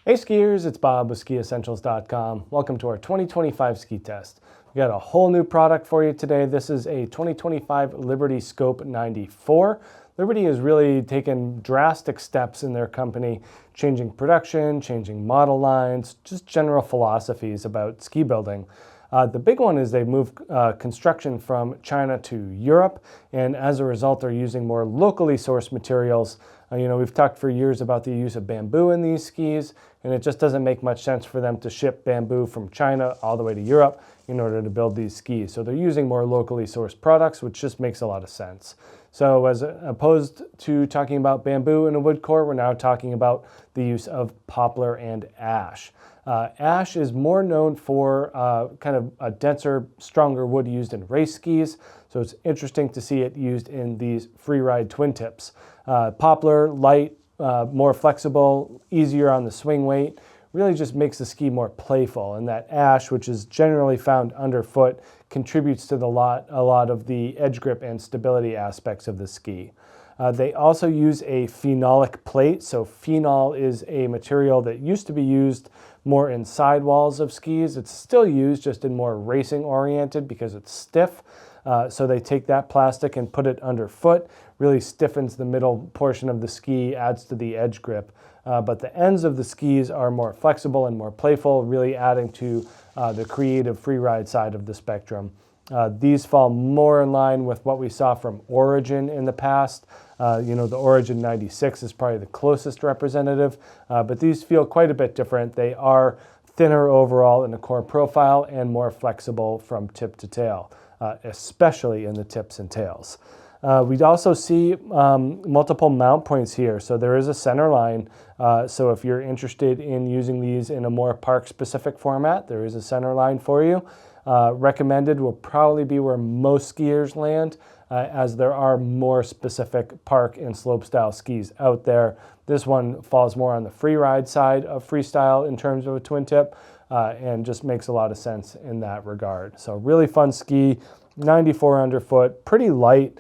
Hey skiers, it's Bob with SkiEssentials.com. Welcome to our 2025 ski test. We got a whole new product for you today. This is a 2025 Liberty Scope 94. Liberty has really taken drastic steps in their company, changing production, changing model lines, just general philosophies about ski building. The big one is they've moved construction from China to Europe, and as a result, they're using more locally sourced materials. We've talked for years about the use of bamboo in these skis, and it just doesn't make much sense for them to ship bamboo from China all the way to Europe in order to build these skis. So they're using more locally sourced products, which just makes a lot of sense. So as opposed to talking about bamboo in a wood core, we're now talking about the use of poplar and ash. Ash is more known for kind of a denser, stronger wood used in race skis, so it's interesting to see it used in these freeride twin tips. Poplar, light, more flexible, easier on the swing weight, really just makes the ski more playful, and that ash, which is generally found underfoot, contributes to a lot of the edge grip and stability aspects of the ski. They also use a phenolic plate. So phenol is a material that used to be used more in sidewalls of skis. It's still used just in more racing oriented because it's stiff. So they take that plastic and put it underfoot, really stiffens the middle portion of the ski, adds to the edge grip. But the ends of the skis are more flexible and more playful, really adding to the creative freeride side of the spectrum. These fall more in line with what we saw from Origin in the past. The Origin 96 is probably the closest representative, but these feel quite a bit different. They are thinner overall in the core profile and more flexible from tip to tail, especially in the tips and tails. We'd also see multiple mount points here. So there is a center line. So if you're interested in using these in a more park-specific format, there is a center line for you. Recommended will probably be where most skiers land, as there are more specific park and slopestyle skis out there. This one falls more on the freeride side of freestyle in terms of a twin tip, and just makes a lot of sense in that regard. So really fun ski, 94 underfoot, pretty light.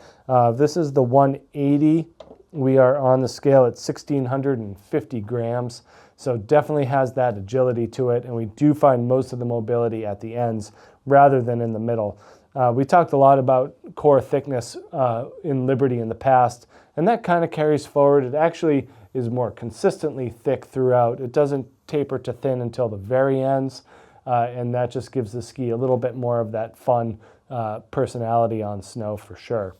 This is the 180. We are on the scale at 1,650 grams. So definitely has that agility to it, and we do find most of the mobility at the ends rather than in the middle. We talked a lot about core thickness in Liberty in the past, and that kind of carries forward. It actually is more consistently thick throughout. It doesn't taper to thin until the very ends, and that just gives the ski a little bit more of that fun personality on snow for sure.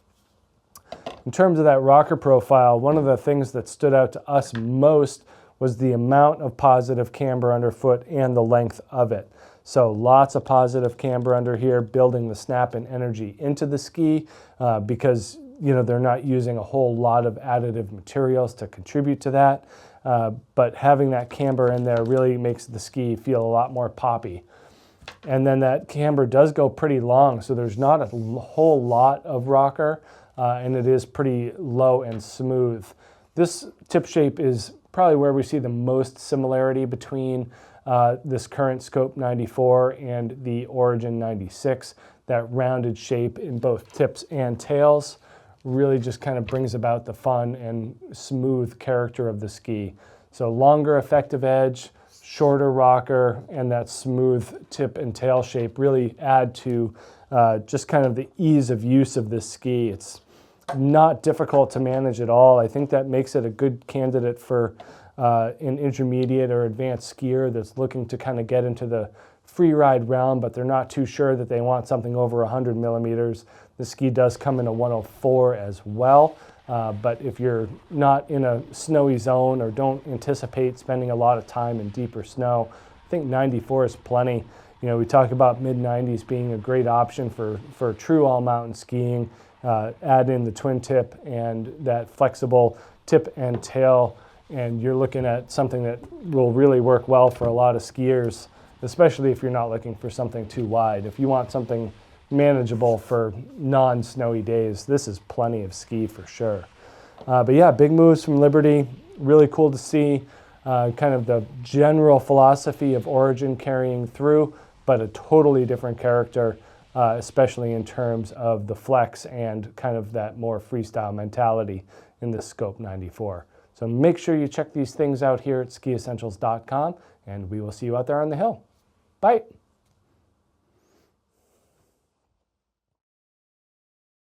In terms of that rocker profile, one of the things that stood out to us most was the amount of positive camber underfoot and the length of it. So lots of positive camber under here, building the snap and energy into the ski because they're not using a whole lot of additive materials to contribute to that. But having that camber in there really makes the ski feel a lot more poppy. And then that camber does go pretty long, so there's not a whole lot of rocker, and it is pretty low and smooth. This tip shape is probably where we see the most similarity between this current Scope 94 and the Origin 96. That rounded shape in both tips and tails really just kind of brings about the fun and smooth character of the ski. So longer effective edge, shorter rocker, and that smooth tip and tail shape really add to just kind of the ease of use of this ski. It's not difficult to manage at all. I think that makes it a good candidate for an intermediate or advanced skier that's looking to kind of get into the freeride realm, but they're not too sure that they want something over 100 millimeters. The ski does come in a 104 as well, but if you're not in a snowy zone or don't anticipate spending a lot of time in deeper snow, I think 94 is plenty. We talk about mid-90s being a great option for true all-mountain skiing. Add in the twin tip and that flexible tip and tail, and you're looking at something that will really work well for a lot of skiers, especially if you're not looking for something too wide. If you want something manageable for non-snowy days, this is plenty of ski for sure. But yeah, big moves from Liberty. Really cool to see kind of the general philosophy of Origin carrying through, but a totally different character, especially in terms of the flex and kind of that more freestyle mentality in the Scope 94. So make sure you check these things out here at skiessentials.com, and we will see you out there on the hill. Bye.